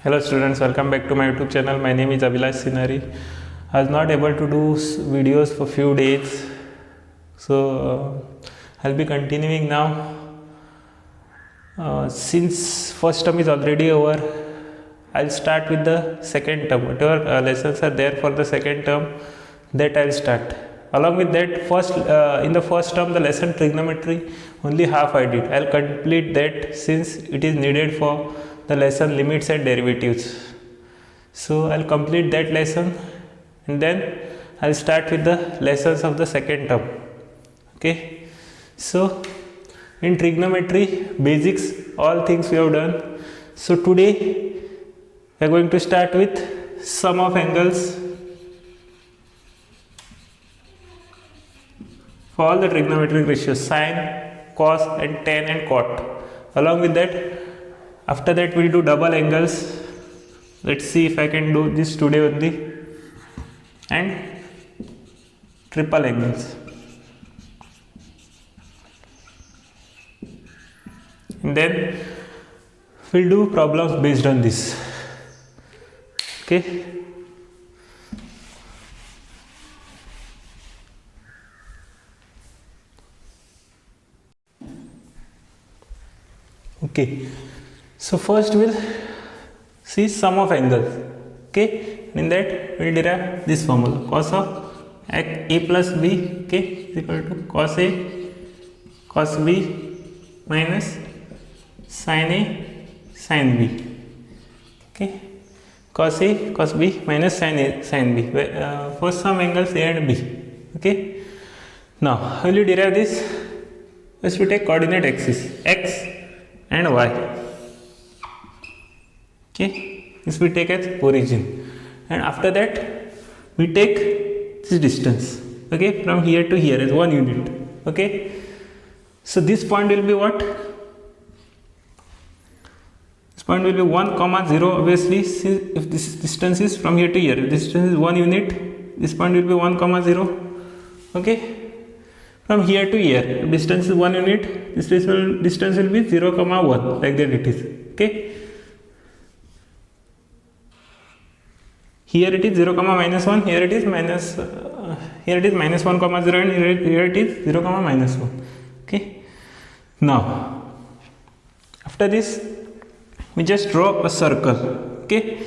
Hello students, welcome back to my YouTube channel. My name is Abhilash Sinari. I was not able to do videos for few days, so I'll be continuing now. Since first term is already over, I'll start with the second term. Whatever lessons are there for the second term, that I'll start. Along with that, in the first term, the lesson trigonometry only half I did. I'll complete that since it is needed for the lesson limits and derivatives. So I'll complete that lesson and then I'll start with the lessons of the second term. Okay. So in trigonometry basics, all things we have done. So today we are going to start with sum of angles for all the trigonometric ratios, sine, cos and tan and cot. Along with that, after that we'll do double angles. Let's see if I can do this today only, and triple angles. And then we'll do problems based on this. Okay. Okay. So first we'll see sum of angles. Okay. In that we'll derive this formula, cos of a plus b, okay, is equal to cos a cos b minus sin a sin b. Okay. Cos a cos b minus sin a sin b for some angles a and b. Okay. Now how will you derive this? First we take coordinate axis x and y. Okay, this we take as origin, and after that we take this distance, okay, from here to here as 1 unit. Okay, so this point will be what? This point will be 1 comma 0. Obviously, since if this distance is from here to here, this distance is 1 unit, this point will be 1 comma 0. Okay, from here to here distance is 1 unit, this distance will be 0 comma 1, like that it is. Okay, here it is 0 comma minus 1, here it is minus minus 1 comma 0, and here it is 0 comma minus 1. Okay, now after this we just draw a circle. Okay,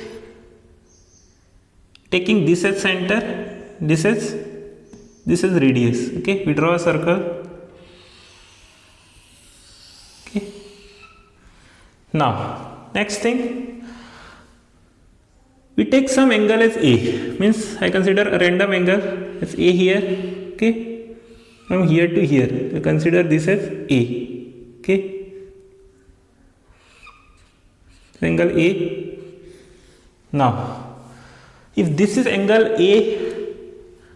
taking this as center, this as radius. Okay, we draw a circle. Okay, now next thing, we take some angle as a, means I consider a random angle as a here. Okay, from here to here we consider this as a. Okay, angle a. Now if this is angle a,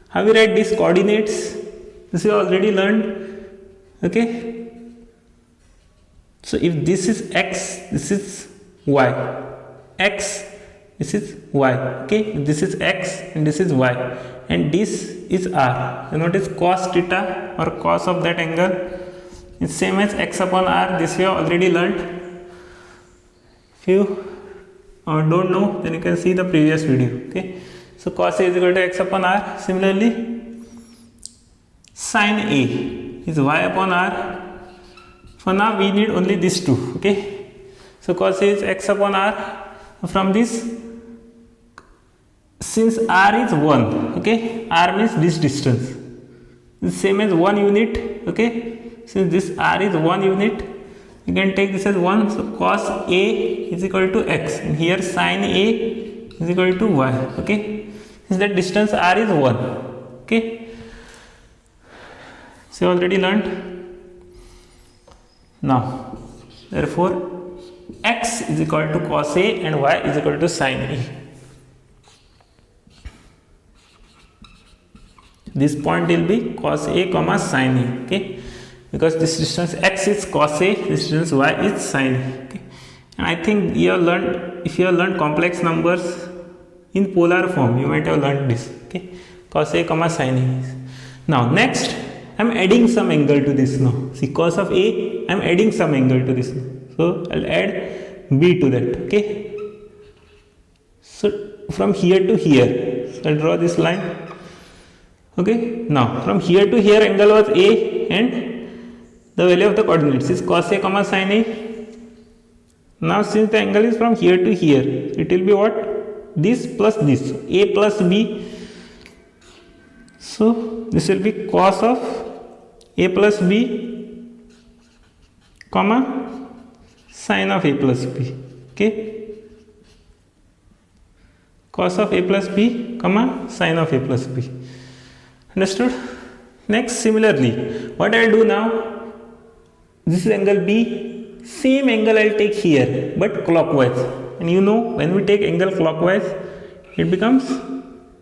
how we write these coordinates? This we already learned. Okay, so if this is x, this is y, x, this is y. Okay, if this is x and this is y, and this is r, then what is cos theta or cos of that angle? It's same as x upon r. This we have already learned. If you don't know, then you can see the previous video. Okay, so cos a is equal to x upon r. Similarly, sin a is y upon r. For now we need only these two. Okay, so cos a is x upon r. From this, since r is 1, okay, r means this distance is same as 1 unit. Okay, since this r is 1 unit, you can take this as 1. So cos a is equal to x, and here sin a is equal to y. Okay, since that distance r is 1. Okay, so you already learned. Now therefore x is equal to cos a and y is equal to sin a. This point will be cos a comma sin a. Okay, because this distance x is cos a, this distance y is sin a. Okay, and I think you have learned, if you have learned complex numbers in polar form, you might have learned this. Okay, cos a comma sin a. Now next I am adding some angle to this now. See, cos of a, I am adding some angle to this now. So I'll add b to that. Okay, So from here to here, so I'll draw this line. Okay, now from here to here angle was A, and the value of the coordinates is cos A comma sin A. Now since the angle is from here to here, it will be what? This plus this, A plus B. So this will be cos of A plus B comma sin of A plus B. Okay, cos of A plus B comma sin of A plus B. Understood? Next, similarly, what I will do now, this is angle B, same angle I will take here but clockwise, and you know when we take angle clockwise it becomes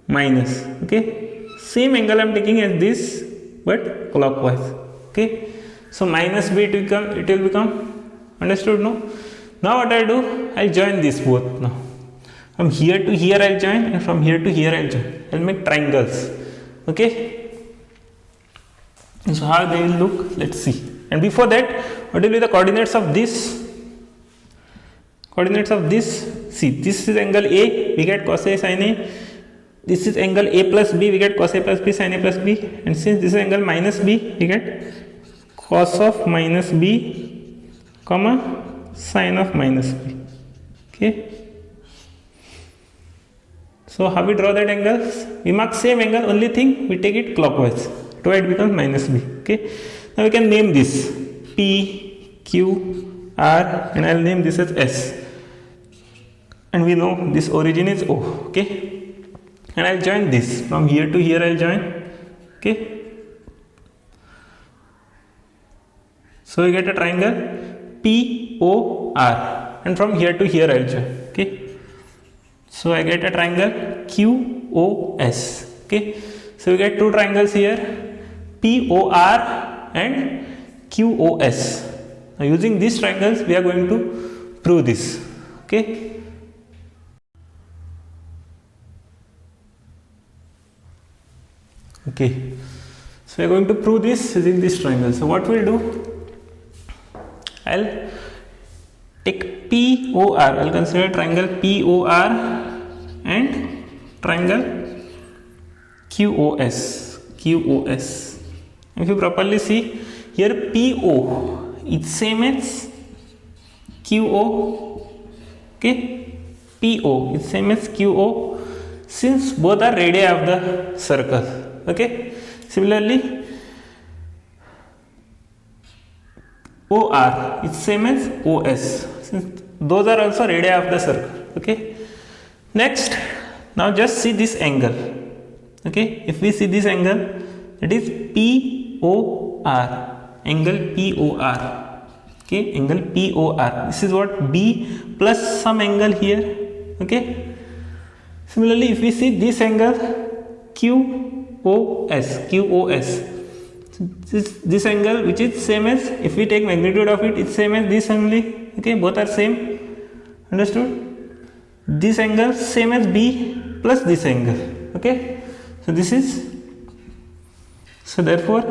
minus. Okay, same angle I am taking as this but clockwise. Okay, so minus B it will become. Understood? No? Now what I will do, I will join this both. Now from here to here I will join, and from here to here I will join. I will make triangles. Okay, so how they will look, let's see. And before that, what will be the coordinates of this? Coordinates of this, see, this is angle A, we get cos A sin A. This is angle A plus B, we get cos A plus B sin A plus B. And since this is angle minus B, we get cos of minus B comma sin of minus B. Okay, so how we draw that angles? We mark same angle, only thing we take it clockwise. So it becomes minus B. Okay, now we can name this P, Q, R, and I will name this as S. And we know this origin is O. Okay, and I will join this from here to here. I will join. Okay, so we get a triangle P O R, and from here to here I will join. Okay, so I get a triangle QOS. Okay, so we get two triangles here, POR and QOS. Now using these triangles we are going to prove this. Okay, okay, so we are going to prove this using this triangle. So what we'll do, I'll take POR, I'll consider triangle POR and triangle QOS. If you properly see here, PO is same as QO. Okay, PO is same as QO since both are radii of the circle. Okay, similarly OR is same as OS since those are also radii of the circle. Okay, next, now just see this angle. Okay, if we see this angle, it is POR, angle POR. Okay, angle POR, this is what, B plus some angle here. Okay, similarly if we see this angle QOS, this angle which is same as, if we take magnitude of it, it's same as this only. Okay, both are same. Understood? This angle same as B plus this angle. Okay, so this is, so therefore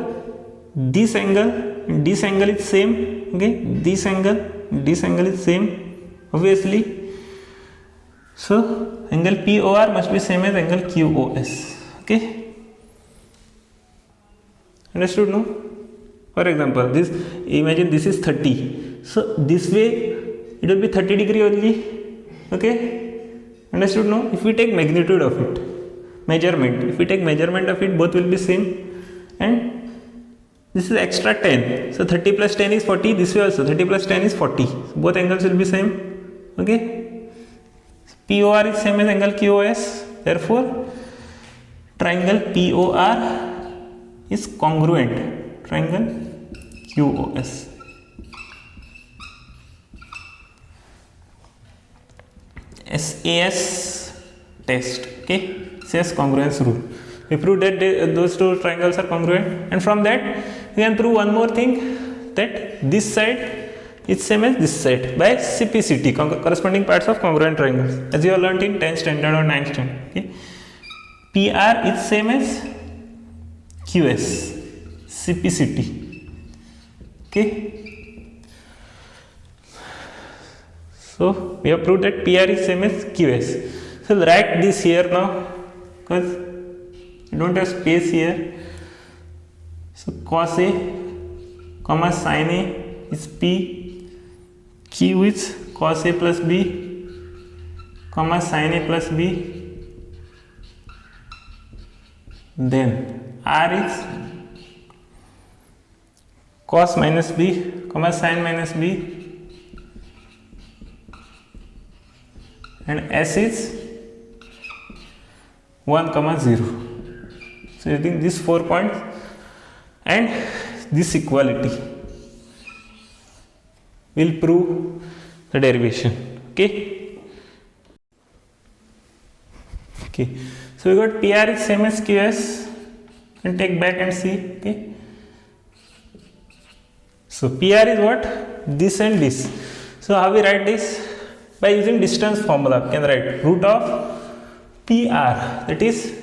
this angle and this angle is same. Okay, this angle is same obviously. So angle POR must be same as angle QOS. Okay, understood? No? For example, this, imagine this is 30, so this way it will be 30 degree only. Okay, understood? No? If we take magnitude of it, measurement, if we take measurement of it, both will be same. And this is extra 10, so 30 plus 10 is 40, this way also 30 plus 10 is 40, so both angles will be same. Okay, POR is same as angle QOS, therefore triangle POR is congruent triangle QOS. SAS test. Okay, SAS congruence rule. We proved that those two triangles are congruent, and from that we can prove one more thing, that this side is same as this side by CPCT, corresponding parts of congruent triangles, as you have learnt in 10th standard or 9th standard. Okay, PR is same as QS, CPCT. Okay, so we have proved that PR is same as QS. So write this here now because you don't have space here. So cos A comma sin A is P, Q is cos A plus B comma sin A plus B, then R is cos minus B comma sin minus B, and S is 1 comma 0. So using these 4 points and this equality will prove the derivation. Okay. So we got PR is same as QS. And take back and see. Okay. So PR is what? This and this. So how we write this? By using distance formula, we can write root of PR, that is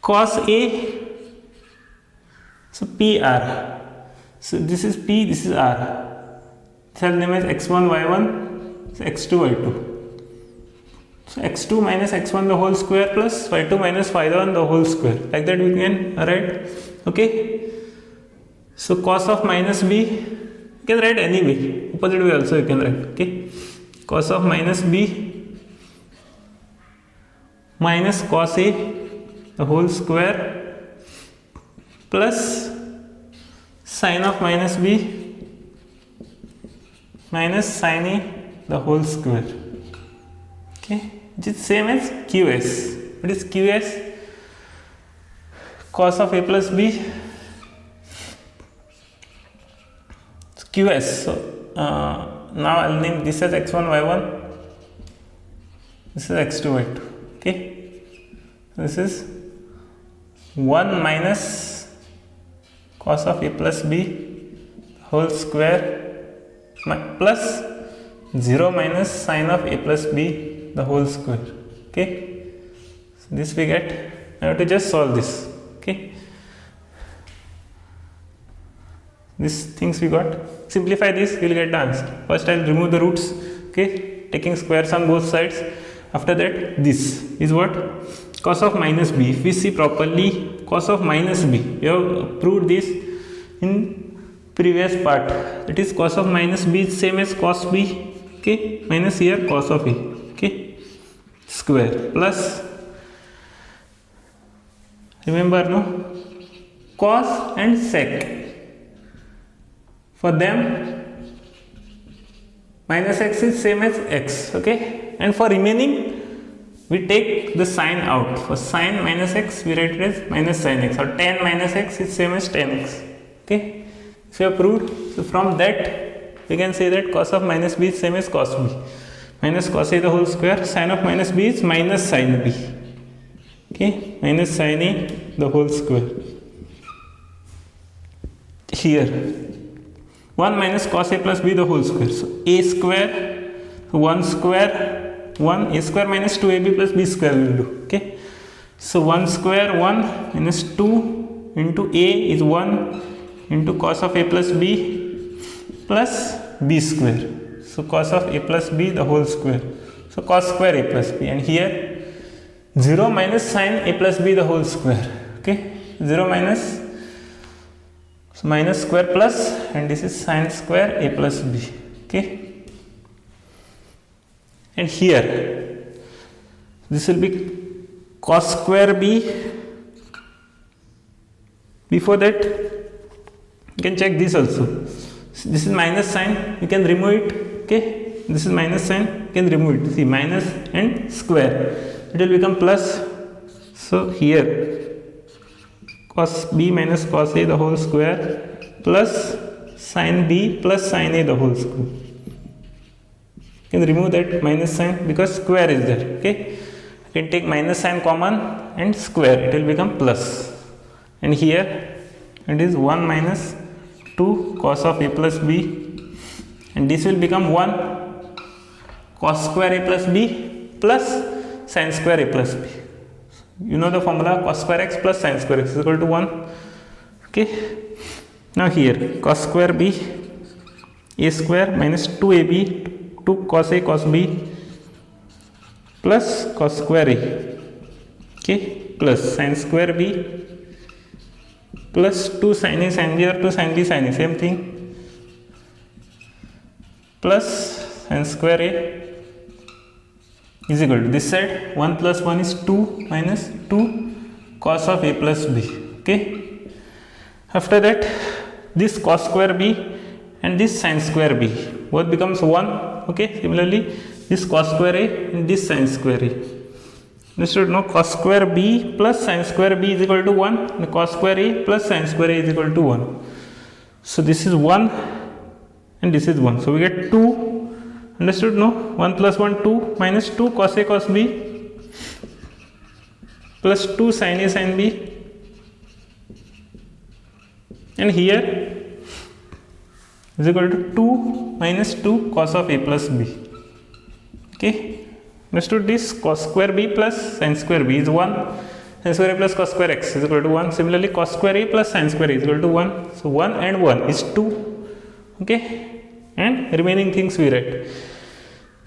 cos A. So PR. So this is P, this is R. This has name as x1, y1, so x2, y2. So x2 minus x1 the whole square plus y2 minus y1 the whole square. Like that we can write. Okay. So cos of minus B, you can write any way. Opposite way also you can write. Okay. Cos of minus B minus cos A the whole square plus sin of minus B minus sin A the whole square. Okay, which is same as QS. What is QS? Cos of A plus B. It's QS. So now I'll name this as x1, y1. This is x2, y2. Okay, this is 1 minus cos of A plus B whole square plus 0 minus sin of A plus B the whole square. Okay, so this we get. I have to just solve this. Okay, these things we got. Simplify this, you will get the answer. First I will remove the roots. Okay, taking squares on both sides. After that, this is what? Cos of minus B. If we see properly, cos of minus B, we have proved this in previous part. It is cos of minus B is same as cos B. Okay, minus here cos of A. Okay, square plus. Remember, no? Cos and sec. For them, minus x is same as x. Okay. And for remaining, we take the sign out. For sin minus x, we write it as minus sin x, or tan minus x is same as tan x. Okay, so we have proved. So from that, we can say that cos of minus b is same as cos b. Minus cos a the whole square. Sin of minus b is minus sin b. Okay, minus sin a the whole square. Here, 1 minus cos a plus b the whole square. So a square. 1 square 1, a square minus 2ab plus b square will do. Okay, so 1 square 1 minus 2 into a is 1 into cos of a plus b plus b square. So cos of a plus b the whole square. So cos square a plus b, and here 0 minus sin a plus b the whole square. Okay, 0 minus, so minus square plus, and this is sin square a plus b. Okay, and here this will be cos square b. Before that, you can check this also. This is minus sign, you can remove it. Okay, this is minus sign, you can remove it. See, minus and square, it will become plus. So here cos b minus cos a the whole square plus sin b plus sin a the whole square. You can remove that minus sign because square is there. Okay, you can take minus sign common and square, it will become plus. And here it is 1 minus 2 cos of a plus b, and this will become 1 cos square a plus b plus sin square a plus b. You know the formula, cos square x plus sin square x is equal to 1. Okay, now here cos square b, a square minus 2ab, 2 cos a cos b plus cos square A, okay, plus sin square B plus 2 sin A sin B or 2 sin B sin A, same thing, plus sin square A is equal to this side 1 plus 1 is 2 minus 2 cos of A plus B, okay. After that this cos square B and this sin square B both becomes 1, okay. Similarly this cos square A and this sin square A, you should know cos square B plus sin square B is equal to 1 and cos square A plus sin square A is equal to 1. So this is 1 and this is 1, so we get 2. Understood? No? 1 plus 1 2 minus 2 cos A cos B plus 2 sin A sin B, and here is equal to 2 minus 2 cos of A plus B, okay. Understood? This cos square B plus sin square B is 1, sin square A plus cos square x is equal to 1. Similarly cos square A plus sin square A is equal to 1, so 1 and 1 is 2, okay, and remaining things we write.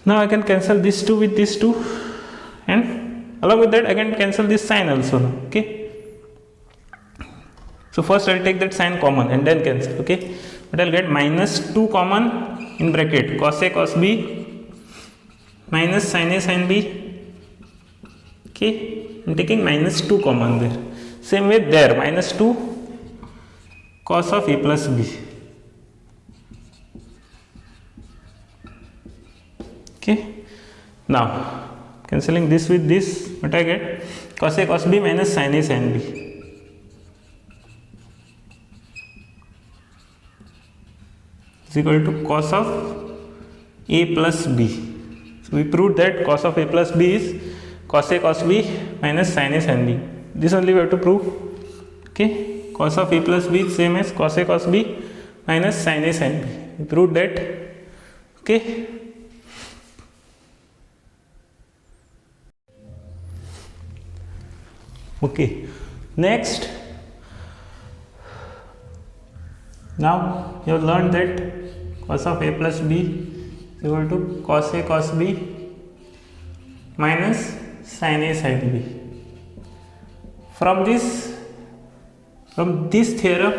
Now I can cancel this 2 with this 2, and along with that I can cancel this sign also, okay. So first I'll take that sign common and then cancel, okay. But I'll get minus 2 common in bracket cos A cos B minus sin A sin B, okay. I'm taking minus 2 common there. Same way there, minus 2 cos of A plus B, okay. Now cancelling this with this, what I get? Cos A cos B minus sin A sin B is equal to cos of A plus B. So we proved that cos of A plus B is cos A cos B minus sin A sin B. This only we have to prove, okay. Cos of A plus B is same as cos A cos B minus sin A sin B. We proved that, okay. Okay, next, now you have learned that cos of A plus B is equal to cos A cos B minus sin A sin B. From this theorem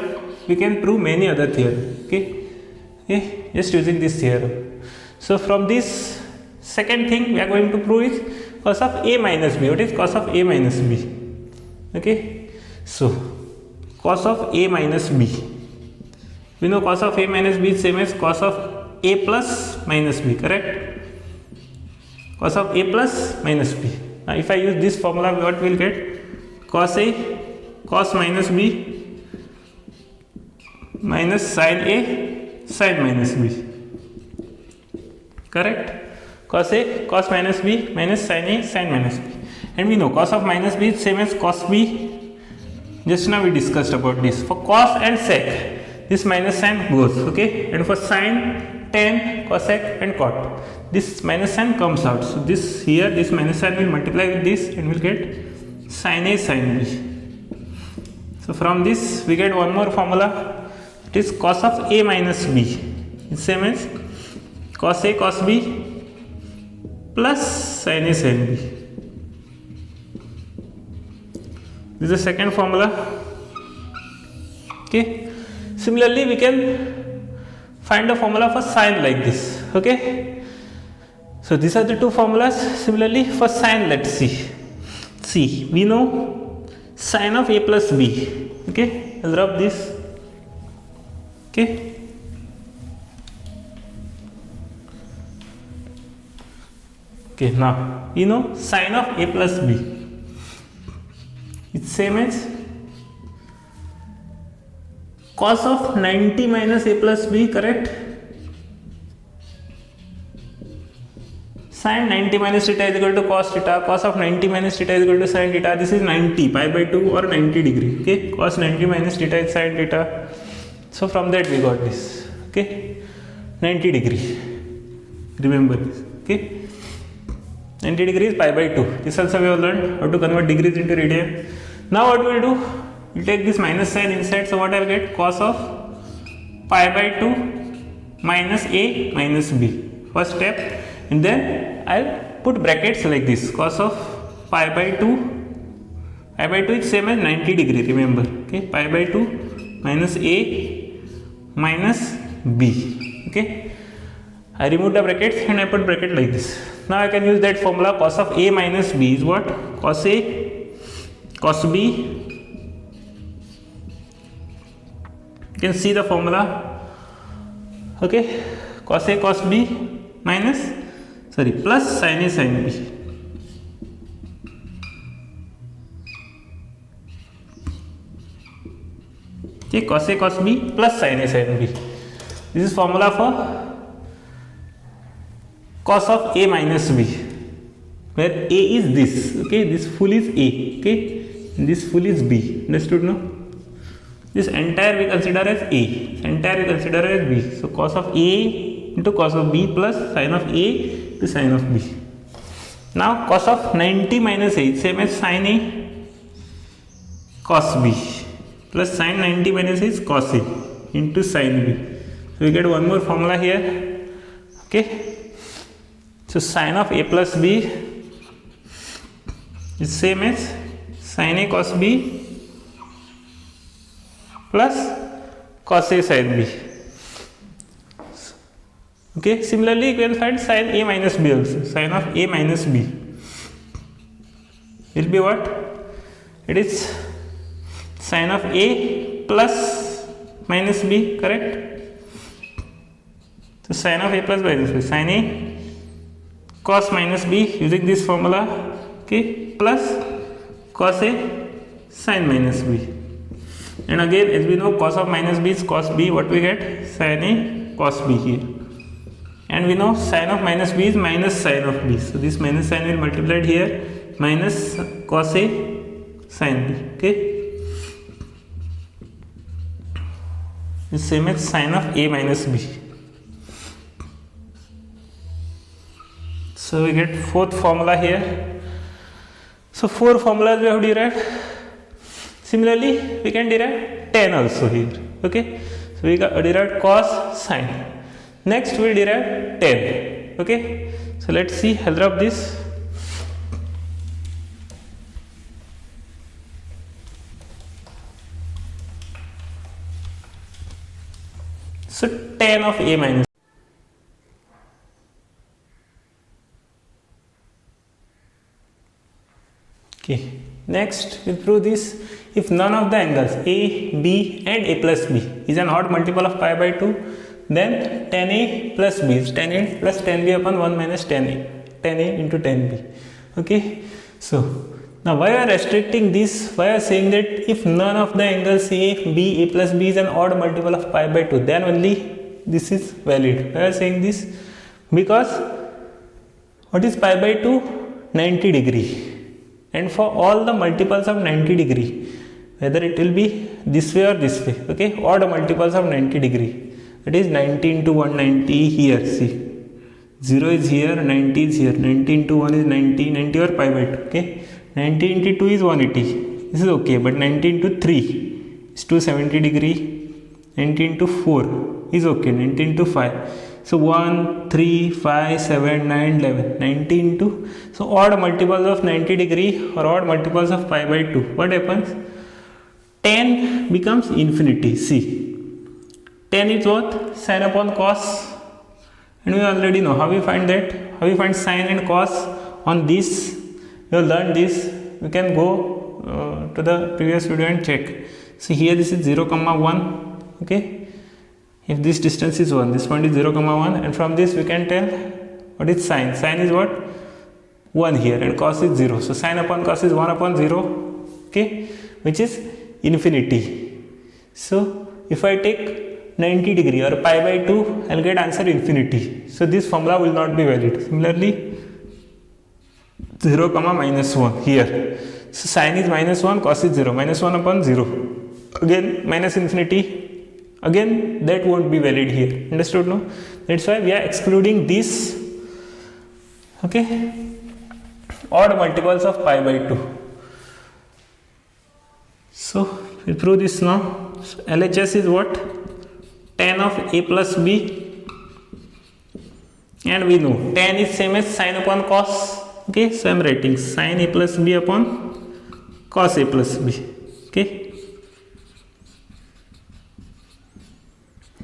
we can prove many other theorems, okay, just using this theorem. So from this second thing we are going to prove is cos of A minus B. What is cos of A minus B? Okay, so cos of A minus B, we know cos of A minus B is same as cos of A plus minus B, correct? Cos of A plus minus B. Now if I use this formula, what we will get? Cos A cos minus B minus sin A sin minus B, correct? Cos A cos minus B minus sin A sin minus B, and we know cos of minus B is same as cos B. Just now we discussed about this. For cos and sec, this minus sign goes, okay, and for sin, tan, cosec and cot, this minus sign comes out. So this here, this minus sign will multiply with this and we'll get sin A sin B. So from this we get one more formula, it is cos of A minus B is same as cos A cos B plus sin A sin B. This is the second formula, okay. Similarly we can find a formula for sine like this, okay. So these are the two formulas. Similarly for sine, let's see, we know sine of A plus B, okay. I'll rub this, okay. Okay, now you know sine of A plus B, it's same as cos of 90 minus A plus B, correct? Sin 90 minus theta is equal to cos theta, cos of 90 minus theta is equal to sin theta. This is 90 pi by 2 or 90 degree, okay. Cos 90 minus theta is sin theta. So from that we got this, okay, 90 degree, remember this, okay. 90 degrees pi by 2. This also we have learned how to convert degrees into radii. Now what we will do, we will take this minus sign inside. So what I will get? Cos of pi by 2 minus A minus B, first step, and then I will put brackets like this. Cos of pi by 2. Pi by 2 is same as 90 degree, remember. Okay, pi by 2 minus a minus b. Okay, I remove the brackets and I put bracket like this. Now I can use that formula. Cos of a minus b is what? Cos a cos b. You can see the formula. Okay, cos a cos b minus plus sin a sin b. Okay, cos a cos b plus sin a sin b. This is formula for cos of a minus b, where a is this. Okay, this full is a. Okay, and this full is b. Understood? No, this entire we consider as a, entire we consider as b. So cos of a into cos of b plus sin of a to sin of b. Now cos of 90 minus a is same as sin a cos b plus sin 90 minus a is cos a into sin b. So we get one more formula here. Okay, so sin of a plus b is same as sin a cos b plus cos a sin b. Okay, similarly you can find sin a minus b also. Sin of a minus b will be what? It is sin of a plus minus b, correct? So sin of a plus minus b, sin a cos minus b using this formula, okay, plus cos a sin minus b. And again, as we know, cos of minus b is cos b. What we get? Sin a cos b here. And we know sin of minus b is minus sin of b. So this minus sign will multiplied here, minus cos a sin b. Okay, the same as sin of a minus b. So we get fourth formula here. So four formulas we have derived. Similarly, we can derive tan also here. Okay, so we got derived cos, sin. Next we will derive tan. Okay, so let's see. I'll drop this. So tan of a minus. Okay, next we'll prove this. If none of the angles a, b and a plus b is an odd multiple of pi by 2, then tan a plus b is tan a plus tan b upon 1 minus tan a into tan b. Okay, so now why are restricting this? Why are saying that if none of the angles a, b, a plus b is an odd multiple of pi by 2, then only this is valid. Why are saying this? Because what is pi by 2? 90 degree. And for all the multiples of 90 degree, whether it will be this way or this way, okay, odd multiples of 90 degree, that is 90 into 190 here, see, 0 is here, 90 is here, 90 into 1 is 90, 90 or pi by 2, okay, 90 into 2 is 180, this is okay, but 90 into 3 is 270 degree, 90 into 4 is okay, 90 into 5, so 1, 3, 5, 7, 9, 11, 90 into, so odd multiples of 90 degree or odd multiples of pi by 2, what happens? Tan becomes infinity. See, tan is what? Sin upon cos, and we already know how we find that. How we find sin and cos on this. We have learned this. We can go to the previous video and check. So here this is 0, 1. Okay, if this distance is 1, this point is 0, 1, and from this we can tell what is sin. Sin is what? 1 here, and cos is 0. So sin upon cos is 1 upon 0. Okay, which is infinity. So if I take 90 degree or pi by 2, I'll get answer infinity. So this formula will not be valid. Similarly, 0, minus 1 here. So sin is minus 1, cos is 0, minus 1 upon 0. Again minus infinity. Again that won't be valid here. Understood? No? That's why we are excluding these. Okay, odd multiples of pi by 2. So we'll prove this now. So LHS is what? Tan of a plus b and we know tan is same as sin upon cos. Okay, so I am writing sin a plus b upon cos a plus b. Okay,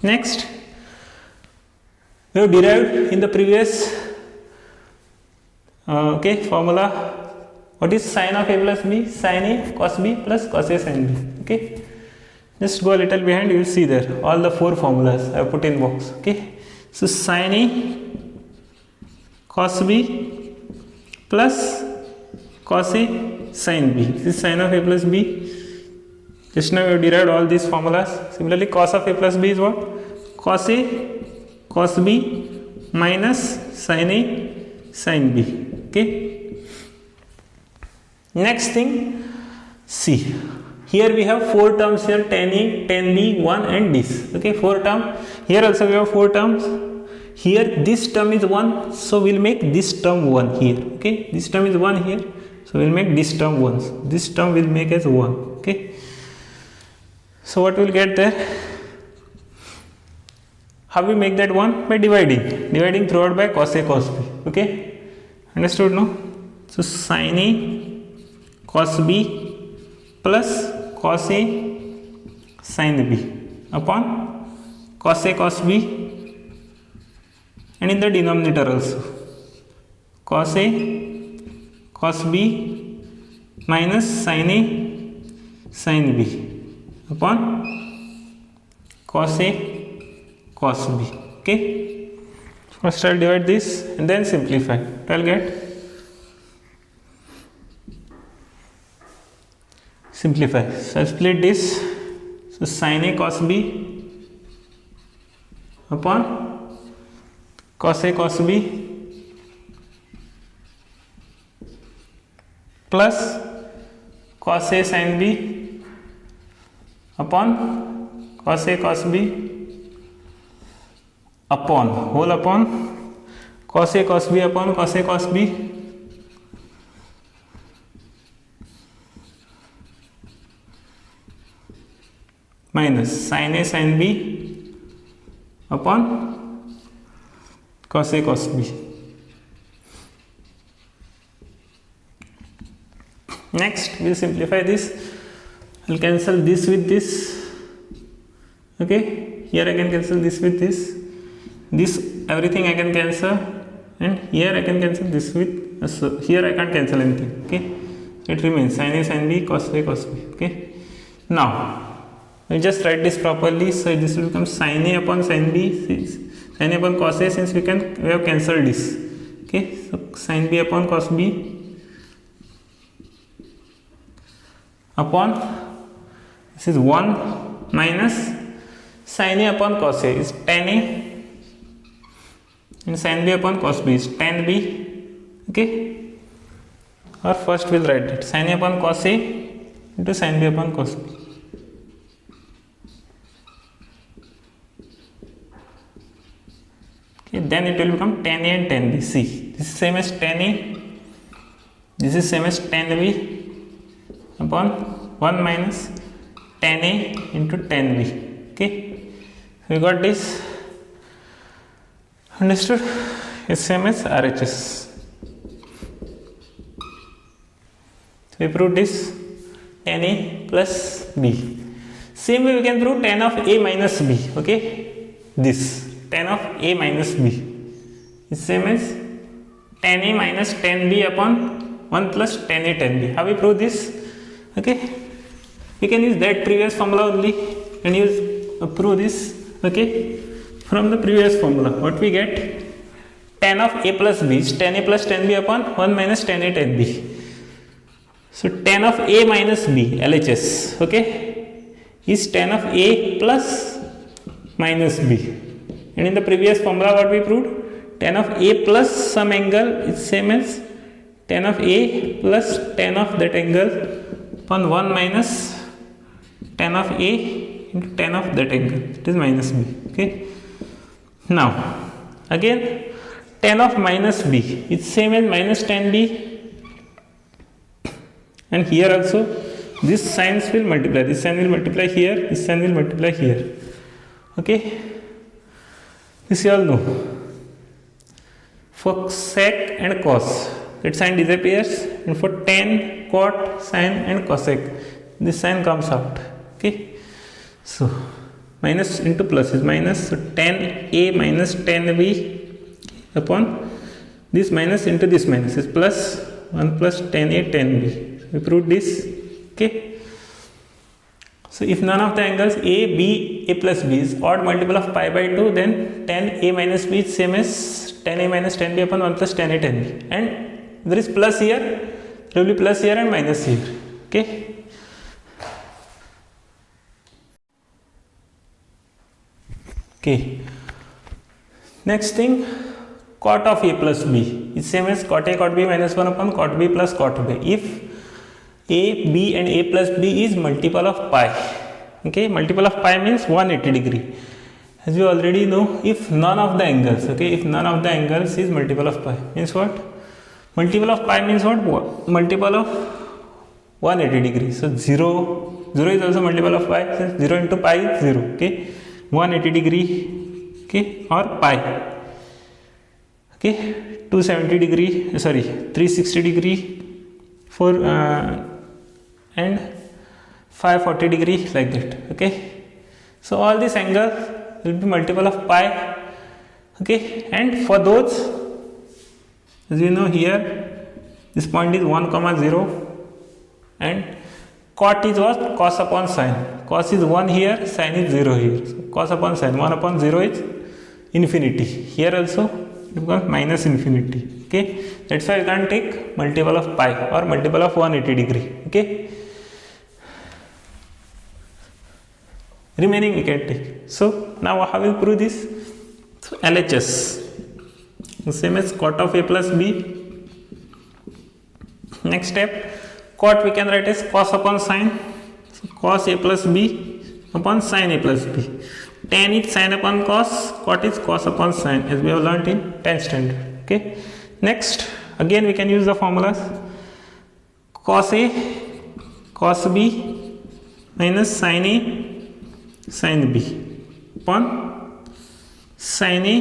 next we have derived in the previous formula what is sin of a plus b, sin a cos b plus cos a sin b. Okay, just go a little behind, you will see there all the four formulas I have put in box. Okay, so sin a cos b plus cos a sin b, this is sin of a plus b. Just now we have derived all these formulas. Similarly, cos of a plus b is what? Cos a cos b minus sin a sin b. Okay, next thing, see, here we have four terms here, tan a, tan b, 1 and this. Okay, four terms. Here also we have four terms. Here this term is 1, so we will make this term 1 here. Okay, this term is 1 here, so we will make this term 1. So this term will make as 1. Okay, so what we will get there? How we make that 1? By dividing throughout by cos a cos b. Okay, understood no? So sin a cos b plus cos a sin b upon cos a cos b, and in the denominator also cos a cos b minus sin a sin b upon cos a cos b. Okay, first I'll divide this and then simplify. I'll get simplify. So I'll split this. So sin a cos b upon cos a cos b plus cos a sin b upon cos a cos b upon whole upon cos a cos b upon cos a cos b minus sin a sin b upon cos a cos b. Next we will simplify this. I will cancel this with this. Okay, here I can cancel this with this. This everything I can cancel, and here I can cancel this with so here I can't cancel anything. Okay, it remains sin a sin b cos a cos b. Okay, now we just write this properly. So this will become sin a upon sin b, sin a upon cos a, since we have cancelled this. Okay, so sin b upon cos b upon this is 1 minus sin a upon cos a is tan a, and sin b upon cos b is tan b. Okay, or first we will write it sin a upon cos a into sin b upon cos b. Okay, then it will become tan a and tan b. See, this is same as tan a, this is same as tan b upon 1 minus tan a into tan b. Okay, we got this. Understood? It's same as RHS. So we prove this tan a plus b. Same way we can prove tan of a minus b. Okay, this tan of a minus b is same as tan a minus tan b upon 1 plus tan a tan b. How we prove this? Okay, we can use that previous formula only and use prove this. Okay, from the previous formula what we get? Tan of a plus b is tan a plus tan b upon 1 minus tan a tan b. So tan of a minus b, LHS, okay, is tan of a plus minus b. And in the previous formula what we proved? Tan of a plus some angle is same as tan of a plus tan of that angle upon 1 minus tan of a into tan of that angle, it is minus b. Okay, now again tan of minus b is same as minus tan b, and here also this signs will multiply, this sign will multiply here, this sign will multiply here. Okay, this you all know. For sec and cos, its sign disappears, and for tan, cot, sin and cosec, this sign comes out. Okay, so minus into plus is minus, so tan A minus tan B upon this minus into this minus is plus 1 plus tan A tan B. We proved this. Okay, so if none of the angles A, B, A plus B is odd multiple of pi by 2, then tan A minus B is same as tan A minus tan B upon 1 plus tan A tan B, and there is plus here, there will be plus here and minus here. Okay, okay, next thing, cot of A plus B is same as cot A cot B minus 1 upon cot B plus cot B. If A, B and A plus B is multiple of pi, okay, multiple of pi means 180 degree. As you already know, if none of the angles, okay, if none of the angles is multiple of pi, means what? Multiple of pi means what? Multiple of 180 degrees. So 0 is also multiple of pi, since 0 into pi is 0, okay, 180 degree, okay, or pi, okay, 270 degree, sorry, 360 degree, for and 540 degree, like that. Okay, so all these angles will be multiple of pi. Okay, and for those, as you know, here this point is 1 comma 0, and cot is what? Cos upon sine. Cos is 1 here, sine is 0 here. So cos upon sine, 1 upon 0 is infinity. Here also it becomes minus infinity. Okay, that's why you can't take multiple of pi or multiple of 180 degree. Okay, remaining we can take. So now how will prove this? So LHS, the same as cot of A plus B. Next step, cot we can write as cos upon sine. So cos A plus B upon sine A plus B. Tan is sine upon cos, cot is cos upon sine, as we have learnt in 10th standard. Okay, next again we can use the formulas. Cos A cos B minus sine A sin B upon sin A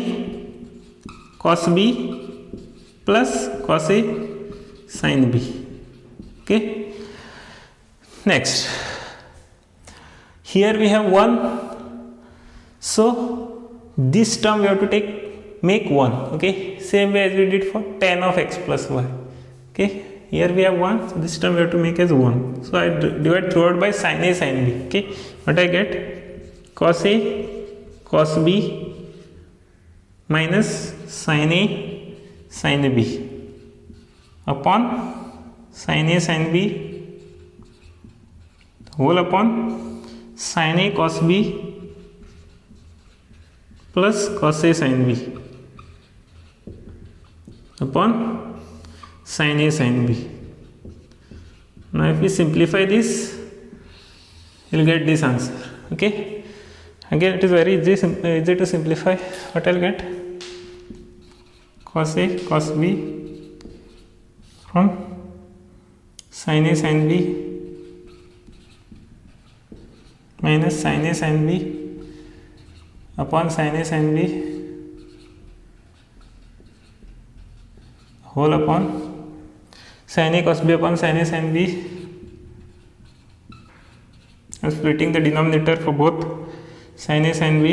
cos B plus cos A sin B. Okay, next here we have 1, so this term we have to make 1. Okay, same way as we did for tan of x plus y. Okay, here we have 1, so this term we have to make as 1. So I divide throughout by sin A sin B. Okay, what I get? Cos A cos B minus sin A sin B upon sin A sin B whole upon sin A cos B plus cos A sin B upon sin A sin B. Now if we simplify this, you will get this answer. Okay, again it is very easy to simplify. What I'll get? Cos A cos B from sin A sin B minus sin A sin B upon sin A sin B whole upon sin A cos B upon sin A sin B. I am splitting the denominator for both sin A sin B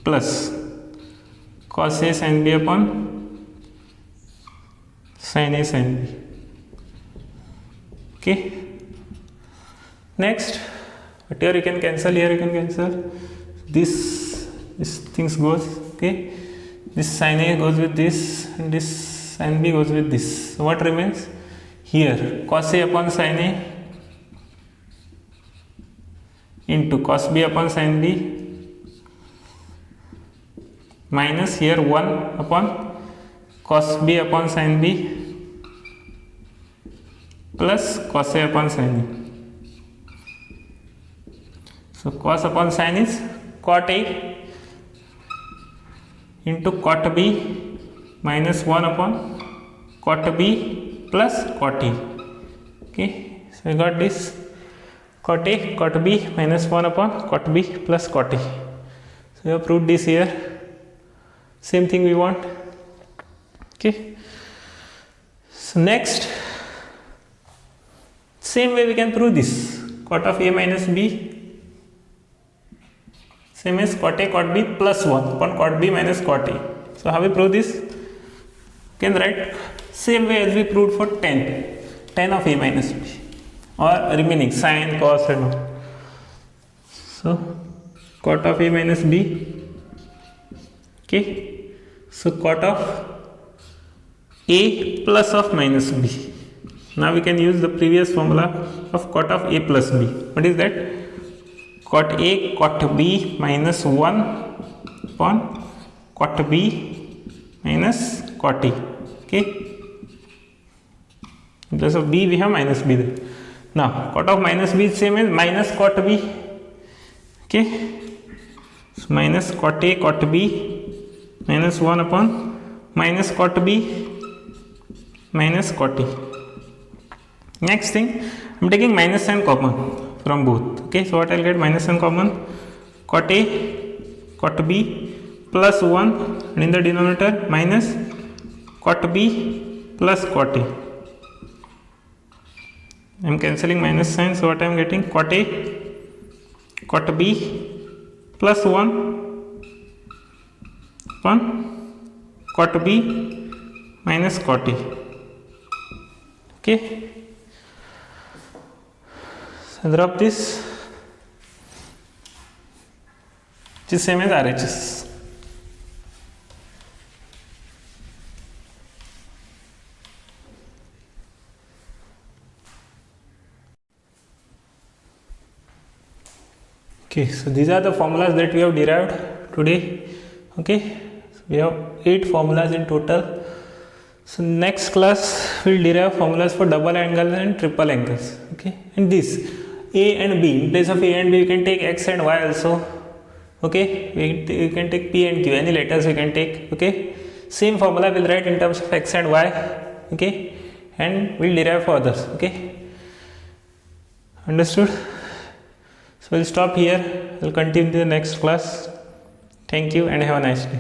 plus cos A sin B upon sin A sin B. Okay, next, but here you can cancel, here you can cancel, this things goes. Okay, this sin A goes with this and this sin B goes with this. So what remains here? Cos A upon sin A into cos B upon sin B minus here 1 upon cos B upon sin B plus cos A upon sin A. So cos upon sin is cot A into cot B minus 1 upon cot B plus cot A. Okay, so I got this cot A cot B minus 1 upon cot B plus cot A. So we have proved this here. Same thing we want. Okay. So next, same way we can prove this. Cot of A minus B, same as cot A cot B plus 1 upon cot B minus cot A. So how we prove this? You can write same way as we proved for tan of A minus B, or remaining sin, cos and all. So cot of A minus B. Okay. So cot of A plus of minus B. Now we can use the previous formula of cot of A plus B. What is that? Cot A cot B minus 1 upon cot B minus cot A. Okay. In place of B we have minus B there. Now cot of minus B is same as minus cot B. Okay. So minus cot A cot B minus 1 upon minus cot B minus cot A. Next thing, I am taking minus sign common from both. Okay, so what I will get? Minus sign common, cot A cot B plus 1, and in the denominator minus cot B plus cot A. I am cancelling minus sign, so what I am getting? Cot A cot B plus 1 upon cot B minus cot A. Okay. So drop this, which is same as RHS. Okay, so these are the formulas that we have derived today. Okay, so we have 8 formulas in total. So next class we will derive formulas for double angles and triple angles. Okay, and this A and B, in place of A and B we can take X and Y also. Okay, we can take P and Q, any letters we can take. Okay, same formula we will write in terms of X and Y. Okay, and we will derive for others. Okay, understood? So we will stop here. We will continue the next class. Thank you and have a nice day.